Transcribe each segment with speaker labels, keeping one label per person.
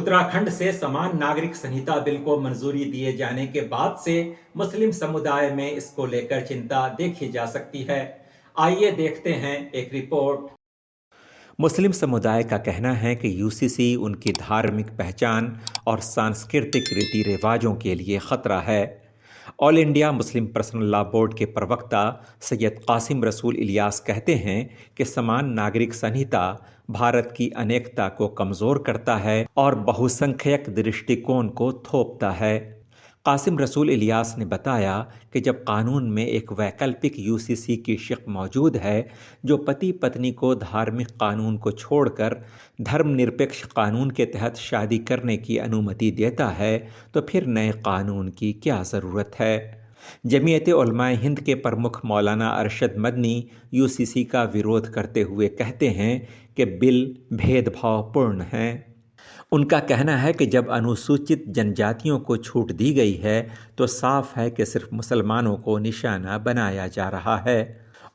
Speaker 1: उत्तराखंड से समान नागरिक संहिता बिल को मंजूरी दिए जाने के बाद से मुस्लिम समुदाय में इसको लेकर चिंता देखी जा सकती है। आइए देखते हैं एक रिपोर्ट। मुस्लिम समुदाय का कहना है कि यूसीसी उनकी धार्मिक पहचान और सांस्कृतिक रीति रिवाजों के लिए खतरा है। All India Muslim personal law board के प्रवक्ता सैयद कासिम रसूल इलियास कहते हैं कि समान नागरिक संहिता भारत की अनेकता को कमज़ोर करता है और बहुसंख्यक दृष्टिकोण को थोपता है। कासिम रसूल इलियास ने बताया कि जब कानून में एक वैकल्पिक यूसीसी की शिक मौजूद है जो पति पत्नी को धार्मिक कानून को छोड़कर धर्मनिरपेक्ष कानून के तहत शादी करने की अनुमति देता है तो फिर नए कानून की क्या ज़रूरत है। जमीयत उलमाए हिंद के प्रमुख मौलाना अरशद मदनी यूसीसी का विरोध करते हुए कहते हैं कि बिल भेदभावपूर्ण है। उनका कहना है कि जब अनुसूचित जनजातियों को छूट दी गई है तो साफ है कि सिर्फ मुसलमानों को निशाना बनाया जा रहा है।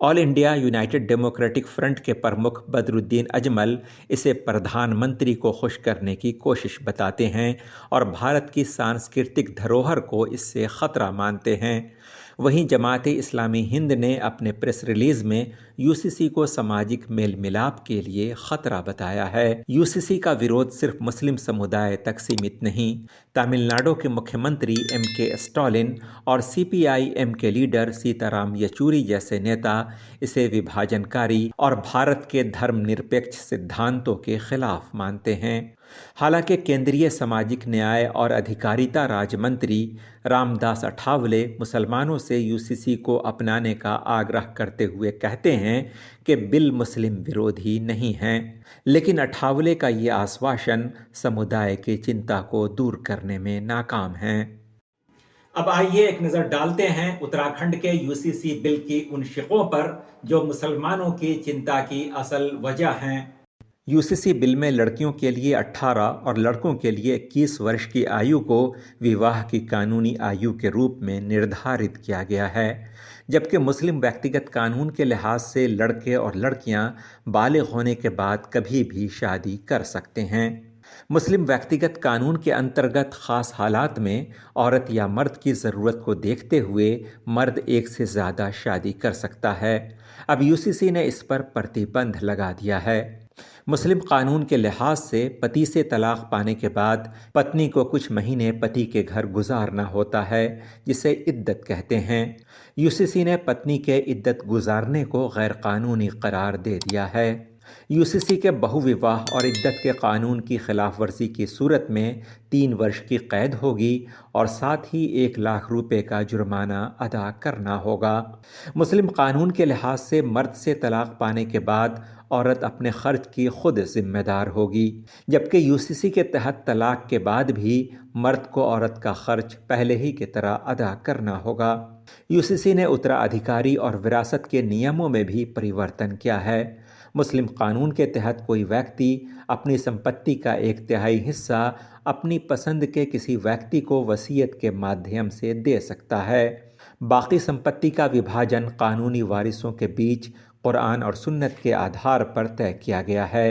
Speaker 1: All India United democratic front के प्रमुख बदरुद्दीन अजमल इसे प्रधानमंत्री को खुश करने की कोशिश बताते हैं और भारत की सांस्कृतिक धरोहर को इससे ख़तरा मानते हैं। वहीं जमात इस्लामी हिंद ने अपने प्रेस रिलीज में यूसीसी को सामाजिक मेल मिलाप के लिए खतरा बताया है। यूसीसी का विरोध सिर्फ मुस्लिम समुदाय तक सीमित नहीं। तमिलनाडु के मुख्यमंत्री एम.के. स्टालिन और सीपीआई-एम के लीडर सीताराम येचूरी जैसे नेता इसे विभाजनकारी और भारत के धर्मनिरपेक्ष सिद्धांतों के खिलाफ मानते हैं। हालांकि केंद्रीय सामाजिक न्याय और अधिकारिता राज्य मंत्री रामदास अठावले मुसलमानों से यूसीसी को अपनाने का आग्रह करते हुए कहते हैं कि बिल मुस्लिम विरोधी नहीं है, लेकिन अठावले का ये आश्वासन समुदाय की चिंता को दूर करने में नाकाम है। अब आइए एक नज़र डालते हैं उत्तराखंड के यूसीसी बिल की उन शिकों पर जो मुसलमानों की चिंता की असल वजह हैं। यूसीसी बिल में लड़कियों के लिए 18 और लड़कों के लिए 21 वर्ष की आयु को विवाह की कानूनी आयु के रूप में निर्धारित किया गया है, जबकि मुस्लिम व्यक्तिगत कानून के लिहाज से लड़के और लड़कियां बालिग होने के बाद कभी भी शादी कर सकते हैं। मुस्लिम व्यक्तिगत कानून के अंतर्गत ख़ास हालात में औरत या मर्द की ज़रूरत को देखते हुए मर्द एक से ज़्यादा शादी कर सकता है। अब यूसीसी ने इस पर प्रतिबंध लगा दिया है। मुस्लिम कानून के लिहाज से पति से तलाक पाने के बाद पत्नी को कुछ महीने पति के घर गुजारना होता है, जिसे इद्दत कहते हैं। यूसीसी ने पत्नी के इद्दत गुजारने को गैर कानूनी करार दे दिया है। यूसीसी के बहुविवाह और इद्दत के कानून की खिलाफ वर्जी की सूरत में 3 वर्ष की कैद होगी और साथ ही 1 लाख रुपए का जुर्माना अदा करना होगा। मुस्लिम कानून के लिहाज से मर्द से तलाक पाने के बाद औरत अपने खर्च की खुद जिम्मेदार होगी, जबकि यूसीसी के तहत तलाक के बाद भी मर्द को औरत का खर्च पहले ही की तरह अदा करना होगा। यूसीसी ने उत्तराधिकारी और विरासत के नियमों में भी परिवर्तन किया है। मुस्लिम कानून के तहत कोई व्यक्ति अपनी संपत्ति का 1/3 हिस्सा अपनी पसंद के किसी व्यक्ति को वसीयत के माध्यम से दे सकता है। बाकी संपत्ति का विभाजन कानूनी वारिसों के बीच कुरान और सुन्नत के आधार पर तय किया गया है।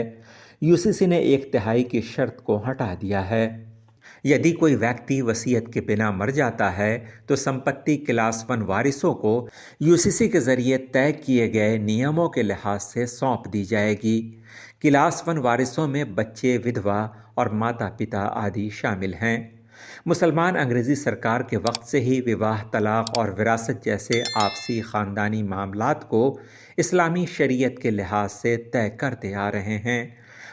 Speaker 1: यूसीसी ने 1/3 की शर्त को हटा दिया है। यदि कोई व्यक्ति वसीयत के बिना मर जाता है तो संपत्ति क्लास 1 वारिसों को यूसीसी के जरिए तय किए गए नियमों के लिहाज से सौंप दी जाएगी। क्लास 1 वारिसों में बच्चे, विधवा और माता पिता आदि शामिल हैं। मुसलमान अंग्रेज़ी सरकार के वक्त से ही विवाह, तलाक और विरासत जैसे आपसी ख़ानदानी मामलात को इस्लामी शरीयत के लिहाज से तय करते आ रहे हैं।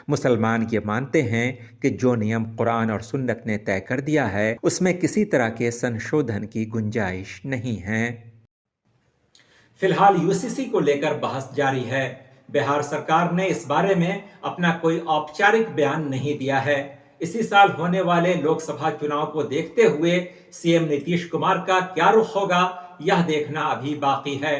Speaker 1: मुसलमान ये मानते हैं कि जो नियम कुरान और सुन्नत ने तय कर दिया है उसमें किसी तरह के संशोधन की गुंजाइश नहीं है। फिलहाल यूसीसी को लेकर बहस जारी है। बिहार सरकार ने इस बारे में अपना कोई औपचारिक बयान नहीं दिया है। इसी साल होने वाले लोकसभा चुनाव को देखते हुए सीएम नीतीश कुमार का क्या रुख होगा, यह देखना अभी बाकी है।